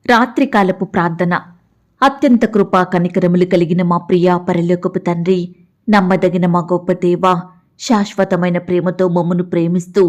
రాత్రికాలపు ప్రార్థన. అత్యంత కృపా కనికరములు కలిగిన మా ప్రియా పరలోకపు తండ్రి, నమ్మదగిన మా గొప్ప దేవా, శాశ్వతమైన ప్రేమతో మమ్మను ప్రేమిస్తూ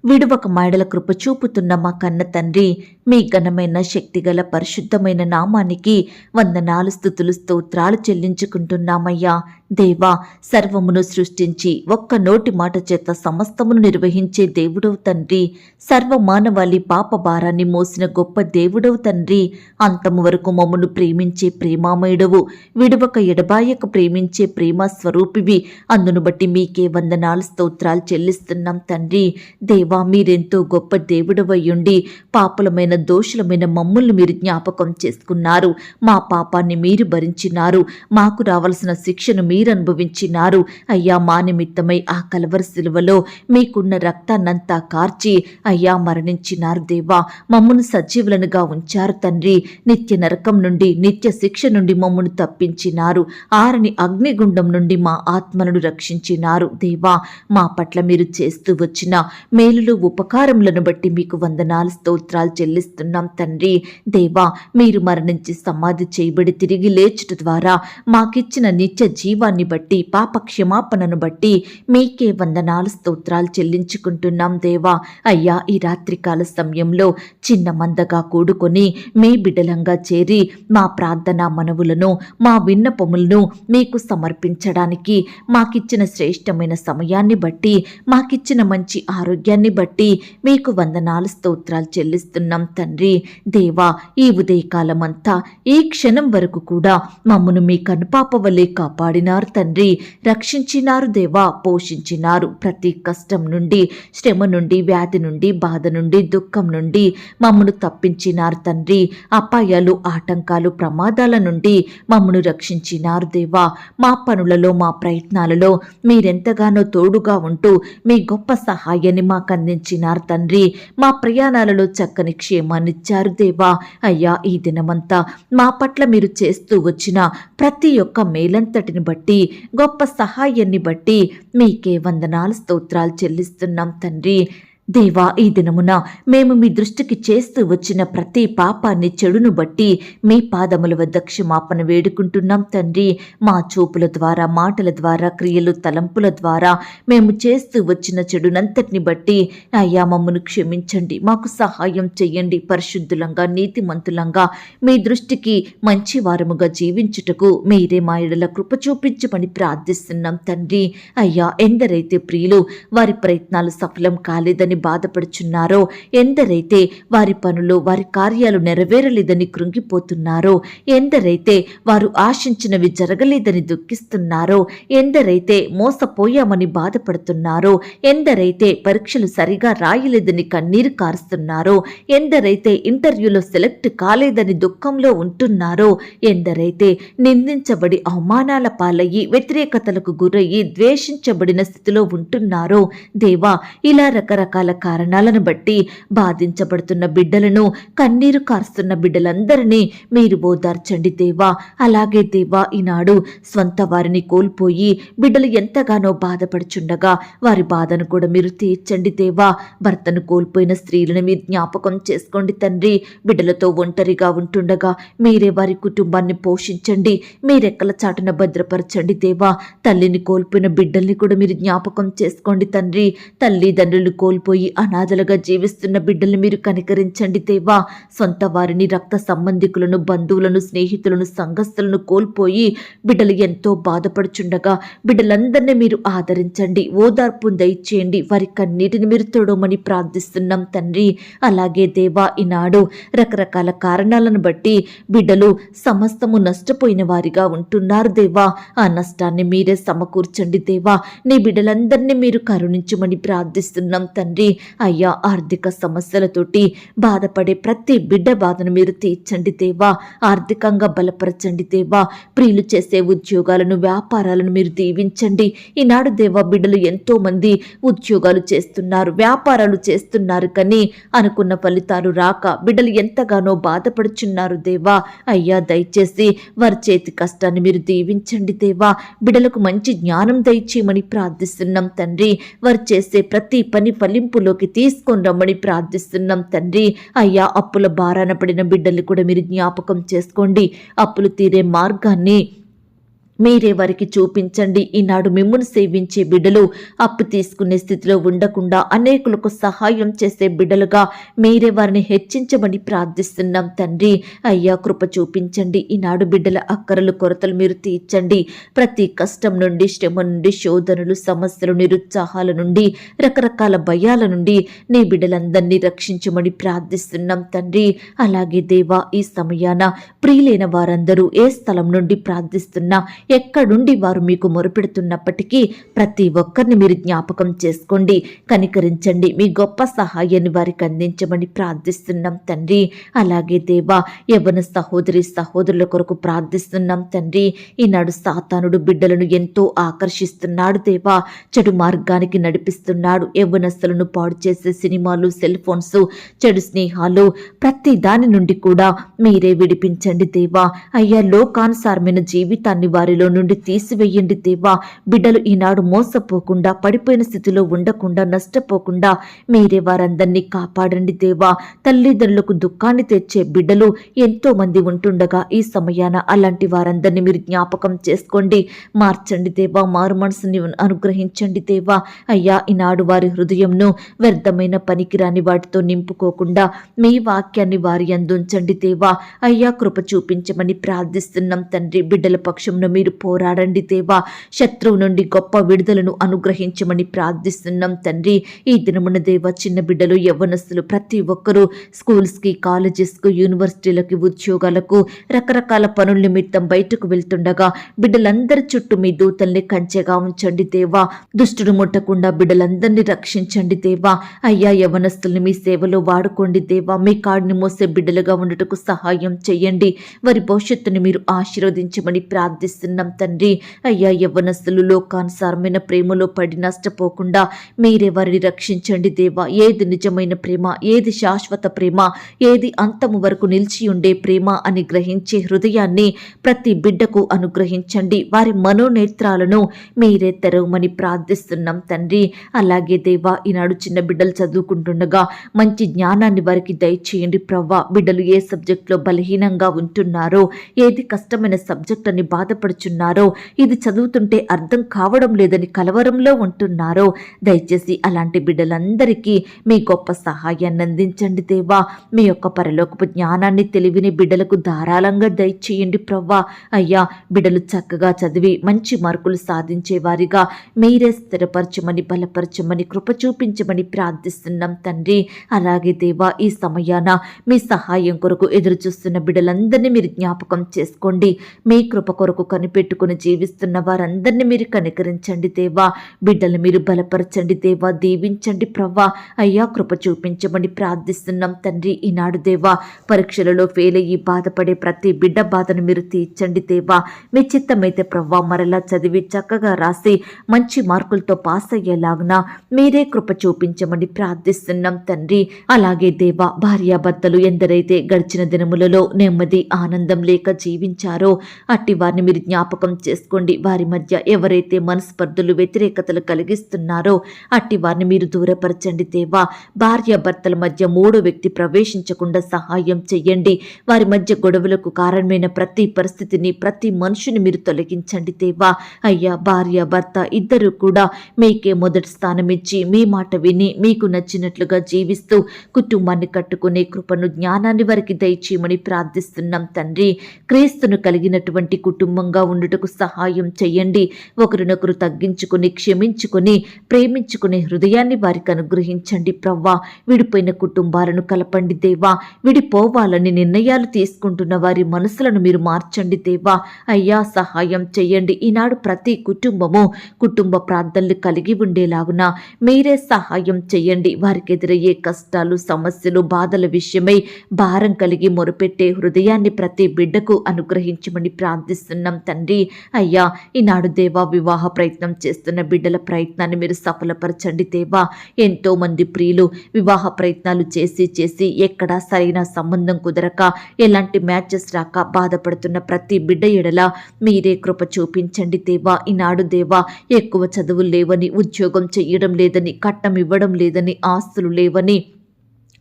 విడువక మాయడల కృప చూపుతున్న మా కన్న తండ్రి, మీ ఘనమైన శక్తిగల పరిశుద్ధమైన నామానికి వందనాలు, స్తుతులు, స్తోత్రాలు చెల్లించుకుంటున్నామయ్యా. దేవా, సర్వమును సృష్టించి ఒక్క నోటి మాట చేత సమస్తమును నిర్వహించే దేవుడవు తండ్రి, సర్వమానవాళి పాప భారాన్ని మోసిన గొప్ప దేవుడవు తండ్రి, అంతము వరకు మమ్మను ప్రేమించే ప్రేమామయుడవు, విడువక ఎడబాయక ప్రేమించే ప్రేమ స్వరూపివి. అందును బట్టి మీకే వందనాలు, స్తోత్రాలు చెల్లిస్తున్నాం తండ్రి. దేవా, మీరెంతో గొప్ప దేవుడవయ్యుండి పాపులమైన దోషులమైన మమ్ముల్ని మీరు జ్ఞాపకం చేసుకున్నారు. మా పాపాన్ని మీరు భరించినారు, మాకు రావలసిన శిక్షను మీరు అనుభవించినారు. అయ్యా, మా నిమిత్తమై ఆ కలవరి శిలువలో మీకున్న రక్తాన్నంతా కార్చి అయ్యా మరణించినారు. దేవా, మమ్మను సజీవులనుగా ఉంచారు తండ్రి. నిత్య నరకం నుండి, నిత్య శిక్ష నుండి మమ్మను తప్పించినారు. ఆరని అగ్నిగుండం నుండి మా ఆత్మలను రక్షించినారు. దేవా, మా పట్ల మీరు చేస్తూ వచ్చిన మేలులు ఉపకారములను బట్టి మీకు వందనాలు, స్తోత్రాలు చెల్లిస్తున్నాం తండ్రి. దేవా, మీరు మరణించి సమాధి చేయబడి తిరిగి లేచుట ద్వారా మాకిచ్చిన నిత్య జీవాన్ని బట్టి, పాప క్షమాపణను బట్టి మీకే వందనాలు, స్తోత్రాలు చెల్లించుకుంటున్నాం. దేవా, అయ్యా, ఈ రాత్రికాల సమయంలో చిన్న మందగా కూడుకొని మీ బిడ్డలంగా చేరి మా ప్రార్థనా మనవులను, మా విన్నపములను మీకు సమర్పించడానికి మాకిచ్చిన శ్రేష్టమైన సమయాన్ని బట్టి, మాకిచ్చిన మంచి ఆరోగ్యాన్ని బట్టి మీకు వందనాలు, స్తోత్రాలు చెల్లిస్తున్నాం తండ్రి. దేవా, ఈ ఉదయకాలమంతా, ఈ క్షణం వరకు కూడా మమ్మను మీ కనుపాప వలె కాపాడినారు తండ్రి, రక్షించినారు. దేవా, పోషించినారు. ప్రతి కష్టం నుండి, శ్రమ నుండి, వ్యాధి నుండి, బాధ నుండి, దుఃఖం నుండి మమ్మను తప్పించినారు తండ్రి. అపాయాలు, ఆటంకాలు, ప్రమాదాల నుండి మమ్మను రక్షించినారు. దేవా, మా పనులలో, మా ప్రయత్నాలలో మీరెంతగానో తోడుగా ఉంటూ మీ గొప్ప సహాయాన్ని మాకు అందించినారు తండ్రి. మా ప్రయాణాలలో చక్కని క్షేమాన్నిచ్చారు. దేవా, అయ్యా, ఈ దినమంతా మా పట్ల మీరు చేస్తూ వచ్చిన ప్రతి ఒక్క మేలంతటిని బట్టి, గొప్ప సహాయాన్ని బట్టి మీకే వందనాలు, స్తోత్రాలు చెల్లిస్తున్నాం తండ్రి. దేవా, ఈ దినమున మేము మీ దృష్టికి చేస్తూ వచ్చిన ప్రతి పాపాన్ని, చెడును బట్టి మీ పాదముల వద్ద క్షమాపణ వేడుకుంటున్నాం తండ్రి. మా చూపుల ద్వారా, మాటల ద్వారా, క్రియలు, తలంపుల ద్వారా మేము చేస్తూ వచ్చిన చెడునంతటిని బట్టి అయ్యా మమ్మను క్షమించండి, మాకు సహాయం చెయ్యండి. పరిశుద్ధులంగా, నీతిమంతులంగా మీ దృష్టికి మంచి వారముగా జీవించుటకు మీరే మా ఎడల కృప చూపించమని ప్రార్థిస్తున్నాం తండ్రి. అయ్యా, ఎందరైతే ప్రియులు వారి ప్రయత్నాలు సఫలం కాలేదని బాధపడుచున్నారో, ఎందరైతే వారి పనులు, వారి కార్యాలు నెరవేరలేదని కృంగిపోతున్నారో, ఎందరైతే వారు ఆశించినవి జరగలేదని దుఃఖిస్తున్నారో, ఎందరైతే మోసపోయామని బాధపడుతున్నారో, ఎందరైతే పరీక్షలు సరిగా రాయలేదని కన్నీరు కారుస్తున్నారో, ఎందరైతే ఇంటర్వ్యూలో సెలెక్ట్ కాలేదని దుఃఖంలో ఉంటున్నారో, ఎందరైతే నిందించబడి అవమానాల పాలయ్యి, వ్యతిరేకతలకు గురయ్యి, ద్వేషించబడిన స్థితిలో ఉంటున్నారో, దేవా, ఇలా రకరకాల కారణాలను బట్టి బాధించబడుతున్న బిడ్డలను, కన్నీరు కారుస్తున్న బిడ్డలందరినీ మీరు ఓదార్చండి దేవా. అలాగే దేవా, ఈనాడు స్వంత వారిని కోల్పోయి బిడ్డలు ఎంతగానో బాధపడుచుండగా వారి బాధను కూడా మీరు తీర్చండి దేవా. భర్తను కోల్పోయిన స్త్రీలను మీరు జ్ఞాపకం చేసుకోండి తండ్రి. బిడ్డలతో ఒంటరిగా ఉంటుండగా మీరే వారి కుటుంబాన్ని పోషించండి, మీరెక్కల చాటున భద్రపరచండి దేవా. తల్లిని కోల్పోయిన బిడ్డల్ని కూడా మీరు జ్ఞాపకం చేసుకోండి తండ్రి. తల్లిదండ్రులు కోల్పోయి అనాథలుగా జీవిస్తున్న బిడ్డల్ని మీరు కనికరించండి దేవా. సొంత వారిని, రక్త సంబంధికులను, బంధువులను, స్నేహితులను, సంఘస్థులను కోల్పోయి బిడ్డలు ఎంతో బాధపడుచుండగా బిడ్డలందరినీ మీరు ఆదరించండి, ఓదార్పు దయచేయండి, వారి కన్నీటిని మీరు తొడమని ప్రార్థిస్తున్నాం తండ్రి. అలాగే దేవా, ఈనాడు రకరకాల కారణాలను బట్టి బిడ్డలు సమస్తము నష్టపోయిన వారిగా ఉంటున్నారు దేవా. ఆ నష్టాన్ని మీరే సమకూర్చండి దేవా. నీ బిడ్డలందరినీ మీరు కరుణించమని ప్రార్థిస్తున్నాం తండ్రి. అయ్యా, ఆర్థిక సమస్యలతోటి బాధపడే ప్రతి బిడ్డ బాధను మీరు తీర్చండి దేవా. ఆర్థికంగా బలపరచండి దేవా. ప్రియులు చేసే ఉద్యోగాలను, వ్యాపారాలను మీరు దీవించండి. ఈనాడు దేవా, బిడ్డలు ఎంతో మంది ఉద్యోగాలు చేస్తున్నారు, వ్యాపారాలు చేస్తున్నారు, కానీ అనుకున్న ఫలితాలు రాక బిడ్డలు ఎంతగానో బాధపడుచున్నారు దేవా. అయ్యా, దయచేసి వారి చేతి కష్టాన్ని మీరు దీవించండి దేవా. బిడ్డలకు మంచి జ్ఞానం దయచేయమని ప్రార్థిస్తున్నాం తండ్రి. వారు చేసే ప్రతి పని ఫలింపు అదుపులోకి తీసుకొని రమ్మని ప్రార్థిస్తున్నాం తండ్రి. అయ్యా, అప్పుల భారాన పడిన బిడ్డల్ని కూడా మీరు జ్ఞాపకం చేసుకోండి. అప్పులు తీరే మార్గాన్ని మీరే వారికి చూపించండి. ఈనాడు మిమ్మును సేవించే బిడ్డలు అప్పు తీసుకునే స్థితిలో ఉండకుండా అనేకులకు సహాయం చేసే బిడ్డలుగా మీరే వారిని హెచ్చించమని ప్రార్థిస్తున్నాం తండ్రి. అయ్యా, కృప చూపించండి. ఈనాడు బిడ్డల అక్కరలు కొరతలు మీరు తీర్చండి. ప్రతి కష్టం నుండి, శ్రమ నుండి, శోధనలు, సమస్యలు, నిరుత్సాహాల నుండి, రకరకాల భయాల నుండి నీ బిడ్డలందరినీ రక్షించమని ప్రార్థిస్తున్నాం తండ్రి. అలాగే దేవా, ఈ సమయాన ప్రియులైన వారందరూ ఏ స్థలం నుండి ప్రార్థిస్తున్నా, ఎక్కడుండి వారు మీకు మొరుపెడుతున్నప్పటికీ ప్రతి ఒక్కరిని మీరు జ్ఞాపకం చేసుకోండి, కనికరించండి. మీ గొప్ప సహాయాన్ని వారికి అందించమని ప్రార్థిస్తున్నాం తండ్రి. అలాగే దేవా, యవ్వన సహోదరుల కొరకు ప్రార్థిస్తున్నాం తండ్రి. ఈనాడు సాతానుడు బిడ్డలను ఎంతో ఆకర్షిస్తున్నాడు దేవా, చెడు మార్గానికి నడిపిస్తున్నాడు. యవ్వనస్తులను పాడు చేసే సినిమాలు, సెల్ ఫోన్స్, చెడు స్నేహాలు, ప్రతి దాని నుండి కూడా మీరే విడిపించండి దేవా. అయ్యా, లోకానుసారమైన జీవితాన్ని వారిలో నుండి తీసివేయండి దేవా. బిడ్డలు ఈనాడు మోసపోకుండా, పడిపోయిన స్థితిలో ఉండకుండా, నష్టపోకుండా మీరే వారందరినీ కాపాడండి దేవా. తల్లిదండ్రులకు దుఃఖాన్ని తెచ్చే బిడ్డలు ఎంతో మంది ఉంటుండగా ఈ సమయాన అలాంటి వారందరినీ మీరు జ్ఞాపకం చేసుకోండి, మార్చండి దేవా. మారు మనసుని అనుగ్రహించండి దేవా. అయ్యా, ఈనాడు వారి హృదయంను వ్యర్థమైన పనికిరాని వాటితో నింపుకోకుండా మీ వాక్యాన్ని వారి అందుంచండి దేవా. అయ్యా, కృప చూపించమని ప్రార్థిస్తున్నాం తండ్రి. బిడ్డల పక్షంలో మీరు పోరాడండి దేవా. శత్రువు నుండి గొప్ప విడుదలను అనుగ్రహించమని ప్రార్థిస్తున్నాం తండ్రి. ఈ దినమున దేవా, చిన్న బిడ్డలు, యవ్వనస్తులు ప్రతి ఒక్కరూ స్కూల్స్కి, కాలేజెస్కు, యూనివర్సిటీలకి, ఉద్యోగాలకు, రకరకాల పనుల నిమిత్తం బయటకు వెళ్తుండగా బిడ్డలందరి చుట్టూ మీ దూతల్ని కంచెగా ఉంచండి దేవా. దుష్టుడు ముట్టకుండా బిడ్డలందరినీ రక్షించండి దేవా. అయ్యా, యవ్వనస్తుల్ని మీ సేవలో వాడుకోండి దేవా. మీ కాడిని మోసే బిడ్డలుగా ఉండటకు సహాయం చేయండి. వారి భవిష్యత్తుని మీరు ఆశీర్వదించమని ప్రార్థిస్తున్నాం తండ్రి. అయ్యా, యవ్వనస్తులు లోకానుసారమైన ప్రేమలో పడి నష్టపోకుండా మీరే వారిని రక్షించండి దేవా. ఏది నిజమైన ప్రేమ, ఏది శాశ్వత ప్రేమ, ఏది అంతము వరకు నిలిచి ఉండే ప్రేమ అని గ్రహించే హృదయాన్ని ప్రతి బిడ్డకు అనుగ్రహించండి. వారి మనోనేత్రాలను మీరే తెరవమని ప్రార్థిస్తున్నాం తండ్రి. అలాగే దేవా, ఈనాడు చిన్న బిడ్డలు చదువుకుంటుండగా మంచి జ్ఞానాన్ని వారికి దయచేయండి ప్రవ్వా. బిడ్డలు ఏ సబ్జెక్టులో బలహీనంగా ఉంటున్నారో, ఏది కష్టమైన సబ్జెక్ట్ అని బాధపడుచున్నారో, ఇది చదువుతుంటే అర్థం కావడం లేదని కలవరంలో ఉంటున్నారో, దయచేసి అలాంటి బిడ్డలందరికీ మీ గొప్ప సహాయాన్ని అందించండి దేవా. మీ యొక్క పరలోకపు జ్ఞానాన్ని, తెలివిని బిడ్డలకు ధారాళంగా దయచేయండి ప్రవ్వా. అయ్యా, బిడ్డలు చక్కగా చదివి మంచి మార్కులు సాధించే వారిగా మీరే స్థిరపరచమని, బలపరచమని, కృప చూపించమని ప్రార్థిస్తున్నాం తండ్రి. అలాగే దేవా, ఈ సమయాన మీ సహాయం కొరకు ఎదురు చూస్తున్న బిడ్డలందరినీ మీరు జ్ఞాపకం చేసుకోండి. మీ కృప కొరకు కనిపెట్టుకుని జీవిస్తున్న వారందరినీ మీరు కనికరించండి దేవా. బిడ్డలు మీరు బలపరచండి దేవా, దీవించండి ప్రవ్వా. అయ్యా, కృప చూపించమని ప్రార్థిస్తున్నాం తండ్రి. ఈనాడు దేవా, పరీక్షలలో ఫెయిల్ అయ్యి బాధపడే ప్రతి బిడ్డ బాధను మీరు తీర్చండి దేవా. మీ చిత్తమైతే ప్రవ్వా, మరలా చదివి చక్కగా రాసి మంచి మార్కులతో పాస్ అయ్యేలాగున మీరే కృప చూపించమని ప్రార్థిస్తున్నాం తండ్రి. అలాగే దేవా, భార్యాభర్తలు ఎందరైతే గడిచిన దినములలో నెమ్మది, ఆనందం లేక జీవించారో అట్టి వారిని మీరు జ్ఞాపకం చేసుకోండి. వారి మధ్య ఎవరైతే మనస్పర్ధలు, వ్యతిరేకతలు కలిగిస్తున్నారో అట్టి వారిని మీరు దూరపరచండి దేవా. భార్యాభర్తల మధ్య మూడో వ్యక్తి ప్రవేశించకుండా సహాయం చెయ్యండి. వారి మధ్య గొడవలకు కారణమైన ప్రతి పరిస్థితిని, ప్రతి మనుషుని మీరు తొలగించండి దేవా. అయ్యా, భార్యాభర్త ఇద్దరు కూడా మీకే మొదటి స్థానం ఇచ్చి మీ మాట విని మీకు నచ్చినట్లుగా జీవిస్తూ కుటుంబాన్ని కట్టుకునే కృపను, జ్ఞానాన్ని వారికి దయచేయమని ప్రార్థిస్తున్నాం తండ్రి. క్రీస్తును కలిగినటువంటి కుటుంబంగా ఉండుటకు సహాయం చెయ్యండి. ఒకరినొకరు తగ్గించుకుని, క్షమించుకుని, ప్రేమించుకునే హృదయాన్ని వారికి అనుగ్రహించండి ప్రవ్వా. విడిపోయిన కుటుంబాలను కలపండి దేవా. విడిపోవాలని నిర్ణయాలు తీసుకుంటున్న వారి మనసులను మీరు మార్చండి దేవా. అయ్యా, సహాయం చెయ్యండి. ఈనాడు ప్రతి కుటుంబము కుటుంబ ప్రార్థనలు కలిగి ఉండేలాగున మీరే సహాయం చెయ్యండి. వారికి ఎదురయ్యే కష్టాలు, సమస్యలు, బాధల విషయమై భారం కలిగి మొరుపెట్టే హృదయాన్ని ప్రతి బిడ్డకు అనుగ్రహించమని ప్రార్థిస్తున్నాం తండ్రి. తండ్రి. అయ్యా, ఈనాడు దేవా వివాహ ప్రయత్నం చేస్తున్న బిడ్డల ప్రయత్నాన్ని మీరు సఫలపరచండి దేవా. ఎంతో మంది ప్రియులు వివాహ ప్రయత్నాలు చేసి ఎక్కడా సరైన సంబంధం కుదరక ఎలాంటి మ్యాచెస్ రాక బాధపడుతున్న ప్రతి బిడ్డ ఎడల మీరే కృప చూపించండి దేవా. ఈనాడు దేవా ఎక్కువ చదువులు లేవని, ఉద్యోగం చెయ్యడం లేదని, కట్నం ఇవ్వడం లేదని, ఆస్తులు లేవని,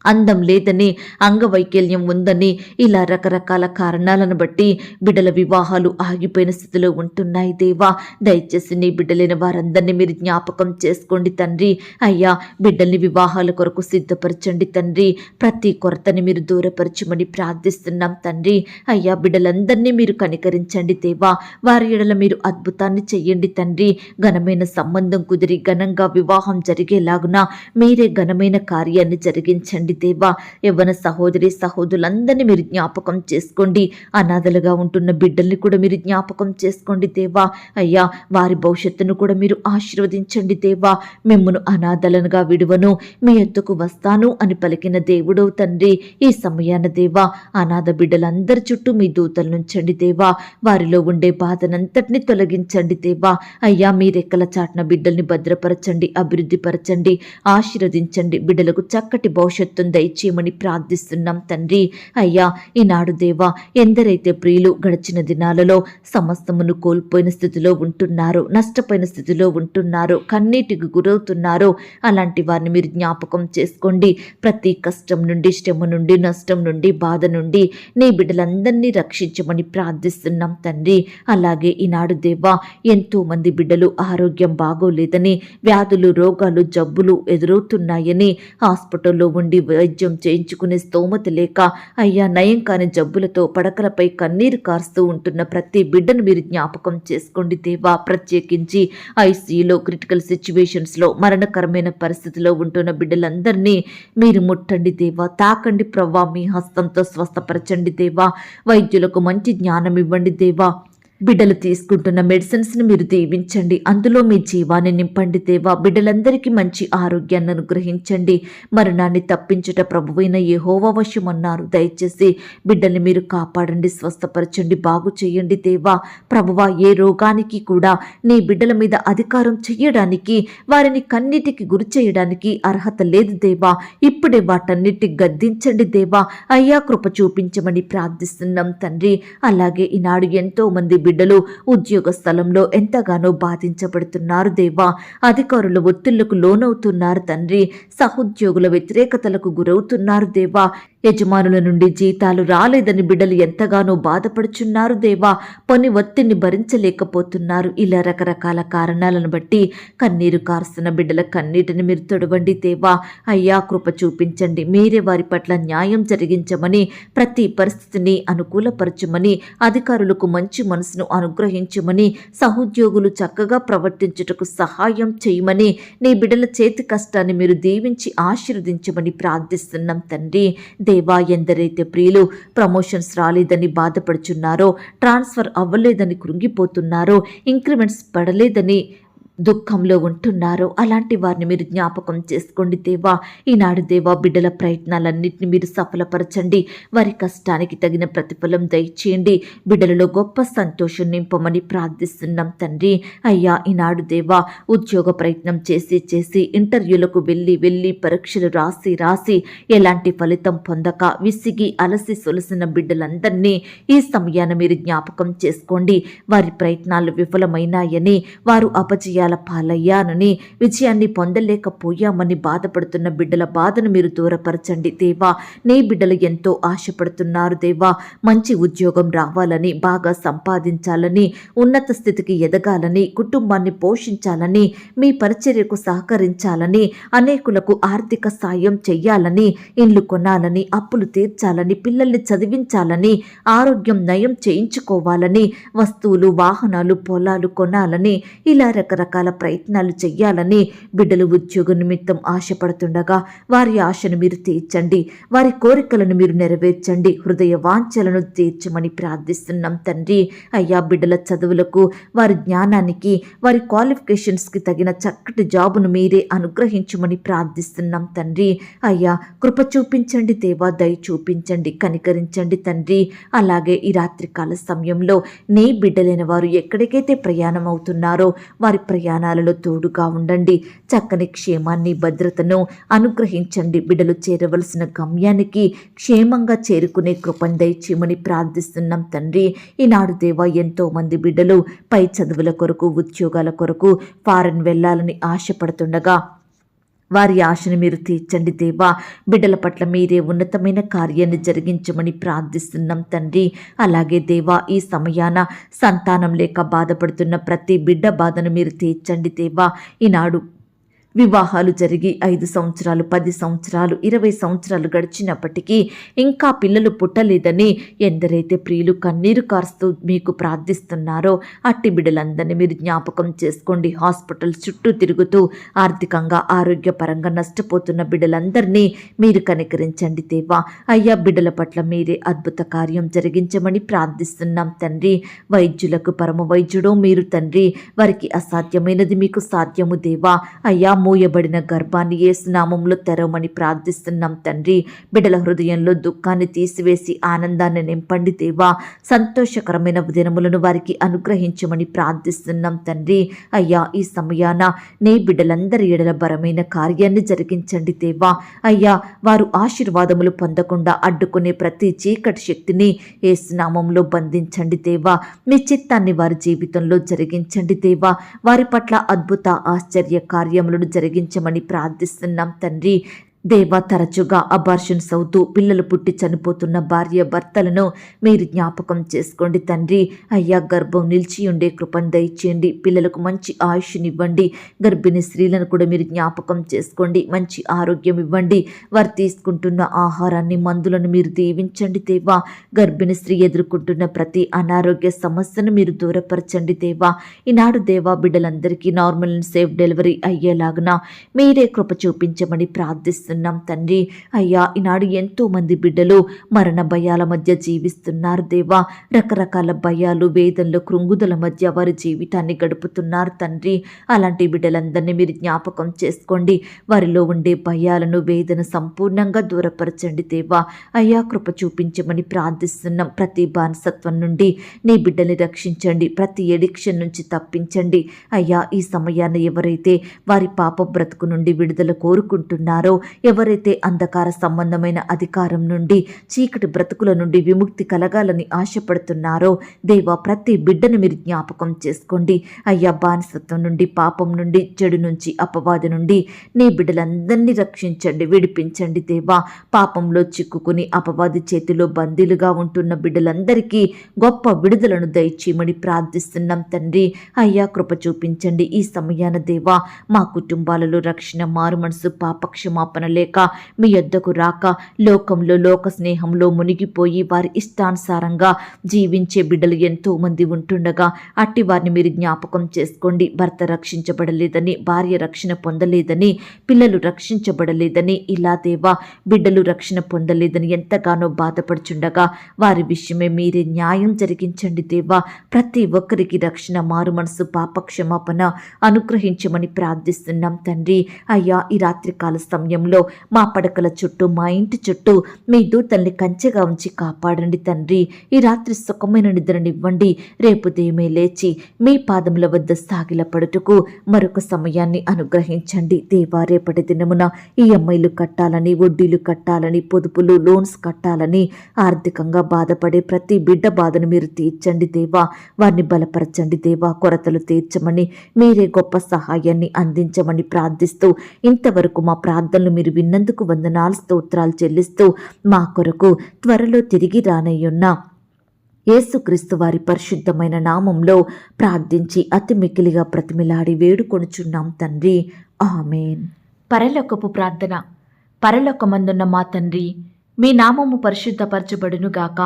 అందం లేదని, అంగవైకల్యం ఉందని, ఇలా రకరకాల కారణాలను బట్టి బిడ్డల వివాహాలు ఆగిపోయిన స్థితిలో ఉంటున్నాయి దేవా. దయచేసి నీ బిడ్డలైన వారందరినీ మీరు జ్ఞాపకం చేసుకోండి తండ్రి. అయ్యా, బిడ్డల్ని వివాహాల కొరకు సిద్ధపరచండి తండ్రి. ప్రతి కొరతని మీరు దూరపరచమని ప్రార్థిస్తున్నాం తండ్రి. అయ్యా, బిడ్డలందరినీ మీరు కనికరించండి దేవా. వారి ఎడల మీరు అద్భుతాన్ని చెయ్యండి తండ్రి. ఘనమైన సంబంధం కుదిరి ఘనంగా వివాహం జరిగేలాగున మీరే ఘనమైన కార్యాన్ని జరిగించండి దేవా. యవ్వన సహోదరి సహోదరులందరినీ మీరు జ్ఞాపకం చేసుకోండి. అనాథలుగా ఉంటున్న బిడ్డల్ని కూడా మీరు జ్ఞాపకం చేసుకోండి దేవా. అయ్యా, వారి భవిష్యత్తును కూడా మీరు ఆశీర్వదించండి దేవా. మిమ్మును అనాథలనుగా విడువను, మీ యొద్దకు వస్తాను అని పలికిన దేవుడో తండ్రి. ఈ సమయాన దేవా అనాథ బిడ్డలందరి చుట్టూ మీ దూతలు నుంచండి దేవా. వారిలో ఉండే బాధనంతటిని తొలగించండి దేవా. అయ్యా, మీ రెక్కల చాటున బిడ్డల్ని భద్రపరచండి, అభివృద్ధి పరచండి, ఆశీర్వదించండి. బిడ్డలకు చక్కటి భవిష్యత్తు దయచేయమని ప్రార్థిస్తున్నాం తండ్రి. అయ్యా, ఈనాడు దేవా ఎందరైతే ప్రియులు గడిచిన దినాలలో సమస్తమును కోల్పోయిన స్థితిలో ఉంటున్నారో, నష్టపోయిన స్థితిలో ఉంటున్నారో, కన్నీటికి గురవుతున్నారో అలాంటి వారిని మీరు జ్ఞాపకం చేసుకోండి. ప్రతి కష్టం నుండి, శ్రమ నుండి, నష్టం నుండి, బాధ నుండి నీ బిడ్డలందరినీ రక్షించమని ప్రార్థిస్తున్నాం తండ్రి. అలాగే ఈనాడు దేవా ఎంతో మంది బిడ్డలు ఆరోగ్యం బాగోలేదని, వ్యాధులు, రోగాలు, జబ్బులు ఎదురవుతున్నాయని, హాస్పిటల్లో ఉండి వైద్యం చేయించుకునే స్తోమత లేక అయ్యా నయం కాని జబ్బులతో పడకలపై కన్నీరు కారుస్తూ ఉంటున్న ప్రతి బిడ్డను మీరు జ్ఞాపకం చేసుకోండి దేవా. ప్రత్యేకించి ఐసీయూలో, క్రిటికల్ సిచ్యువేషన్స్లో, మరణకరమైన పరిస్థితిలో ఉంటున్న బిడ్డలందరినీ మీరు ముట్టండి దేవా. తాకండి ప్రవ్వా, మీ హస్తంతో స్వస్థపరచండి దేవా. వైద్యులకు మంచి జ్ఞానం ఇవ్వండి దేవా. బిడ్డలు తీసుకుంటున్న మెడిసిన్స్ని మీరు దీవించండి, అందులో మీ జీవాన్ని నింపండి దేవా. బిడ్డలందరికీ మంచి ఆరోగ్యాన్ని అనుగ్రహించండి. మరణాన్ని తప్పించుట ప్రభువైన యెహోవా వశమన్నారు. దయచేసి బిడ్డల్ని మీరు కాపాడండి, స్వస్థపరచండి, బాగు చేయండి దేవా. ప్రభువా, ఏ రోగానికి కూడా నీ బిడ్డల మీద అధికారం చెయ్యడానికి, వారిని కన్నీటికి గురి చేయడానికి అర్హత లేదు దేవా. ఇప్పుడే వాటన్నిటి గద్దించండి దేవా. అయ్యా, కృప చూపించమని ప్రార్థిస్తున్నాం తండ్రి. అలాగే ఈనాడు ఎంతో మంది బిడ్డలు ఉద్యోగ స్థలంలో ఎంతగానో బాధించబడుతున్నారు దేవా. అధికారుల ఒత్తిళ్లకు లోనవుతున్నారు తండ్రి. సహోద్యోగుల వ్యతిరేకతలకు గురవుతున్నారు దేవా. యజమానుల నుండి జీతాలు రాలేదని బిడ్డలు ఎంతగానో బాధపడుచున్నారు దేవా. పని ఒత్తిడిని భరించలేకపోతున్నారు. ఇలా రకరకాల కారణాలను బట్టి కన్నీరు కారుస్తున్న బిడ్డల కన్నీటిని మీరు తొడవండి దేవా. అయ్యా, కృప చూపించండి. మీరే వారి పట్ల న్యాయం జరిగించమని, ప్రతి పరిస్థితిని అనుకూలపరచమని, అధికారులకు మంచి మనసును అనుగ్రహించమని, సహోద్యోగులు చక్కగా ప్రవర్తించుటకు సహాయం చేయమని, నీ బిడ్డల చేతి కష్టాన్ని మీరు దీవించి ఆశీర్వదించమని ప్రార్థిస్తున్నాం తండ్రి. దేవా, ఎందరైతే ప్రియులు ప్రమోషన్స్ రాలేదని బాధపడుచున్నారో, ట్రాన్స్ఫర్ అవ్వలేదని కృంగిపోతున్నారో, ఇంక్రిమెంట్స్ పడలేదని దుఃఖంలో ఉంటున్నారో అలాంటి వారిని మీరు జ్ఞాపకం చేసుకోండి దేవా. ఈనాడు దేవా బిడ్డల ప్రయత్నాలన్నింటినీ మీరు సఫలపరచండి. వారి కష్టానికి తగిన ప్రతిఫలం దయచేయండి. బిడ్డలలో గొప్ప సంతోషం నింపమని ప్రార్థిస్తున్నాం తండ్రి. అయ్యా, ఈనాడు దేవా ఉద్యోగ ప్రయత్నం చేసి ఇంటర్వ్యూలకు వెళ్ళి పరీక్షలు రాసి ఎలాంటి ఫలితం పొందక విసిగి అలసి సొలసిన బిడ్డలందరినీ ఈ సమయాన మీరు జ్ఞాపకం చేసుకోండి. వారి ప్రయత్నాలు విఫలమైనాయని, వారు అపజయాల పాలయ్యానని, విజయాన్ని పొందలేకపోయామని బాధపడుతున్న బిడ్డల బాధను మీరు దూరపరచండి దేవా. నీ బిడ్డలు ఎంతో ఆశపడుతున్నారు దేవా. మంచి ఉద్యోగం రావాలని, బాగా సంపాదించాలని, ఉన్నత స్థితికి ఎదగాలని, కుటుంబాన్ని పోషించాలని, మీ పరిచర్యకు సహకరించాలని, అనేకులకు ఆర్థిక సాయం చెయ్యాలని, ఇండ్లు కొనాలని, అప్పులు తీర్చాలని, పిల్లల్ని చదివించాలని, ఆరోగ్యం నయం చేయించుకోవాలని, వస్తువులు, వాహనాలు, పొలాలు కొనాలని, ఇలా రకరకాల రకరకాల ప్రయత్నాలు చెయ్యాలని బిడ్డలు ఉద్యోగ నిమిత్తం ఆశపడుతుండగా వారి ఆశను మీరు తీర్చండి, వారి కోరికలను మీరు నెరవేర్చండి, హృదయ వాంఛలను తీర్చమని ప్రార్థిస్తున్నాం తండ్రి. అయ్యా బిడ్డల చదువులకు, వారి జ్ఞానానికి, వారి క్వాలిఫికేషన్స్కి తగిన చక్కటి జాబును మీరే అనుగ్రహించమని ప్రార్థిస్తున్నాం తండ్రి. అయ్యా కృప చూపించండి దేవా, దయ చూపించండి, కనికరించండి తండ్రి. అలాగే ఈ రాత్రికాల సమయంలో నీ బిడ్డలైన వారు ఎక్కడికైతే ప్రయాణం అవుతున్నారో వారి ప్రయాణాలలో తోడుగా ఉండండి, చక్కని క్షేమాన్ని, భద్రతను అనుగ్రహించండి. బిడ్డలు చేరవలసిన గమ్యానికి క్షేమంగా చేరుకునే కృపను దయచేయమని ప్రార్థిస్తున్నాం తండ్రి. ఈనాడు దేవా ఎంతో మంది బిడ్డలు పై చదువుల కొరకు, ఉద్యోగాల కొరకు ఫారెన్ వెళ్ళాలని ఆశపడుతుండగా వారి ఆశను మీరు తీర్చండి దేవా. బిడ్డల పట్ల మీరే ఉన్నతమైన కార్యాన్ని జరిగించమని ప్రార్థిస్తున్నాం తండ్రి. అలాగే దేవా ఈ సమయాన సంతానం లేక బాధపడుతున్న ప్రతి బిడ్డ బాధను మీరు తీర్చండి దేవా. ఈనాడు వివాహాలు జరిగి 5 సంవత్సరాలు, 10 సంవత్సరాలు, 20 సంవత్సరాలు గడిచినప్పటికీ ఇంకా పిల్లలు పుట్టలేదని ఎందరైతే ప్రియులు కన్నీరు కారుస్తూ మీకు ప్రార్థిస్తున్నారో అట్టి బిడ్డలందరినీ మీరు జ్ఞాపకం చేసుకోండి. హాస్పిటల్ చుట్టూ తిరుగుతూ ఆర్థికంగా, ఆరోగ్యపరంగా నష్టపోతున్న బిడ్డలందరినీ మీరు కనికరించండి దేవా. అయ్యా బిడ్డల పట్ల మీరే అద్భుత కార్యం జరిగించమని ప్రార్థిస్తున్నాం తండ్రి. వైద్యులకు పరమ వైద్యుడో మీరు తండ్రి, వారికి అసాధ్యమైనది మీకు సాధ్యము దేవా. అయ్యా మూయబడిన గర్భాన్ని యేసు నామములో తెరవమని ప్రార్థిస్తున్నాం తండ్రి. బిడ్డల హృదయంలో దుఃఖాన్ని తీసివేసి ఆనందాన్ని నింపండి దేవా. సంతోషకరమైన దినములను వారికి అనుగ్రహించమని ప్రార్థిస్తున్నాం తండ్రి. అయ్యా ఈ సమయాన నీ బిడ్డలందరి ఎడల బలమైన కార్యాన్ని జరిగించండి దేవా. అయ్యా వారు ఆశీర్వాదములు పొందకుండా అడ్డుకునే ప్రతి చీకటి శక్తిని యేసు నామములో బంధించండి దేవా. మీ చిత్తాన్ని వారి జీవితంలో జరిగించండి దేవా. వారి పట్ల అద్భుత ఆశ్చర్య కార్యములను జరిగించమని ప్రార్థిస్తున్నాం తండ్రి. దేవా తరచుగా అబార్షన్స్ అవుతూ పిల్లలు పుట్టి చనిపోతున్న భార్య భర్తలను మీరు జ్ఞాపకం చేసుకోండి తండ్రి. అయ్యా గర్భం నిలిచి ఉండే కృపను దయచేయండి, పిల్లలకు మంచి ఆయుష్నివ్వండి. గర్భిణీ స్త్రీలను కూడా మీరు జ్ఞాపకం చేసుకోండి, మంచి ఆరోగ్యం ఇవ్వండి. వారు తీసుకుంటున్న ఆహారాన్ని, మందులను మీరు దీవించండి దేవా. గర్భిణీ స్త్రీ ఎదుర్కొంటున్న ప్రతి అనారోగ్య సమస్యను మీరు దూరపరచండి దేవా. ఈనాడు దేవా బిడ్డలందరికీ నార్మల్ అండ్ సేఫ్ డెలివరీ అయ్యేలాగున మీరే కృప చూపించమని ప్రార్థిస్తున్నాం తండ్రి. అయ్యా ఈనాడు ఎంతో మంది బిడ్డలు మరణ భయాల మధ్య జీవిస్తున్నారు దేవా. రకరకాల భయాలు, వేదనలు, కృంగుదల మధ్య వారి జీవితాన్ని గడుపుతున్నారు తండ్రి. అలాంటి బిడ్డలందరినీ మీరు జ్ఞాపకం చేసుకోండి. వారిలో ఉండే భయాలను, వేదన సంపూర్ణంగా దూరపరచండి దేవా. అయ్యా కృప చూపించమని ప్రార్థిస్తున్నాం. ప్రతి బానిసత్వం నుండి నీ బిడ్డని రక్షించండి, ప్రతి ఎడిక్షన్ నుంచి తప్పించండి. అయ్యా ఈ సమయాన్ని ఎవరైతే వారి పాప బ్రతుకు నుండి విడుదల కోరుకుంటున్నారో, ఎవరైతే అంధకార సంబంధమైన అధికారం నుండి, చీకటి బ్రతుకుల నుండి విముక్తి కలగాలని ఆశపడుతున్నారో దేవా ప్రతి బిడ్డను మీరు జ్ఞాపకం చేసుకోండి. అయ్యా బానిసత్వం నుండి, పాపం నుండి, చెడు నుంచి, అపవాది నుండి నీ బిడ్డలందరినీ రక్షించండి, విడిపించండి దేవా. పాపంలో చిక్కుకుని అపవాది చేతిలో బందీలుగా ఉంటున్న బిడ్డలందరికీ గొప్ప విడుదలను దయచేయమని ప్రార్థిస్తున్నాం తండ్రి. అయ్యా కృప చూపించండి. ఈ సమయాన దేవా మా కుటుంబాలలో రక్షణ, మారు మనసు, పాపక్షమాపణ లేక మీ యొద్దకు రాక లోకంలో, లోక స్నేహంలో మునిగిపోయి వారి ఇష్టానుసారంగా జీవించే బిడ్డలు ఎంతో మంది ఉంటుండగా అట్టి వారిని మీరు జ్ఞాపకం చేసుకోండి. భర్త రక్షించబడలేదని, భార్య రక్షణ పొందలేదని, పిల్లలు రక్షించబడలేదని, ఇలా దేవా బిడ్డలు రక్షణ పొందలేదని ఎంతగానో బాధపడుచుండగా వారి విషయమే మీరే న్యాయం జరిగించండి దేవా. ప్రతి ఒక్కరికి రక్షణ, మారు మనసు, పాపక్షమాపణ అనుగ్రహించమని ప్రార్థిస్తున్నాం తండ్రి. అయ్యా ఈ రాత్రికాల సమయంలో మా పడకల చుట్టూ, మా ఇంటి చుట్టూ మీ దూతల్ని కంచెగా ఉంచి కాపాడండి తండ్రి. ఈ రాత్రి సుఖమైన నిద్రనివ్వండి. రేపు ఉదయమే లేచి మీ పాదముల వద్ద సాగిలపడుటకు మరొక సమయాన్ని అనుగ్రహించండి దేవా. రేపటి దినమున ఈ అమ్మాయిలు కట్టాలని, వడ్డీలు కట్టాలని, పొదుపులు, లోన్స్ కట్టాలని ఆర్థికంగా బాధపడే ప్రతి బిడ్డ బాధను మీరు తీర్చండి దేవా. వారిని బలపరచండి దేవా. కొరతలు తీర్చమని, మీరే గొప్ప సహాయాన్ని అందించమని ప్రార్థిస్తూ ఇంతవరకు మా ప్రార్థనలు మీరు విన్నందుకు వందనాలు, స్తోత్రాలు చెల్లిస్తూ మా కొరకు త్వరలో తిరిగి రానయ్యున్న యేసుక్రీస్తు వారి పరిశుద్ధమైన నామంలో ప్రార్థించి అతి మిక్కిలిగా ప్రతిమిలాడి వేడుకొనుచున్నాం తండ్రి. ఆమేన్. పరలోకపు ప్రార్థన. పరలోకమందున్న మా తండ్రి, మీ నామము పరిశుద్ధపరచబడునుగాక,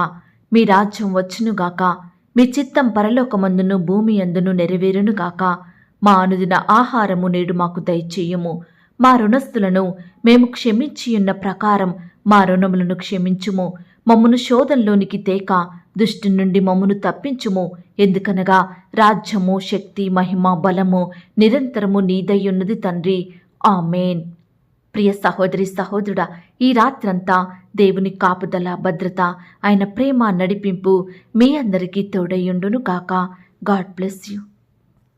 మీ రాజ్యం వచ్చునుగాక, మీ చిత్తం పరలోకమందును భూమి అందును నెరవేరునుగాక. మా అనుదిన ఆహారము నేడు మాకు దయచేయము. మా రుణస్థులను మేము క్షమించియున్న ప్రకారం మా రుణములను క్షమించుము. మమ్మను శోధంలోనికి తేక దుష్టి నుండి మమ్మను తప్పించుము. ఎందుకనగా రాజ్యము, శక్తి, మహిమ, బలము నిరంతరము నీదయ్యున్నది తండ్రి. ఆమేన్. ప్రియ సహోదరి సహోదరుడా, ఈ రాత్రంతా దేవుని కాపుదల, భద్రత, ఆయన ప్రేమ, నడిపింపు మీ అందరికీ తోడయ్యుండును గాక. God bless you.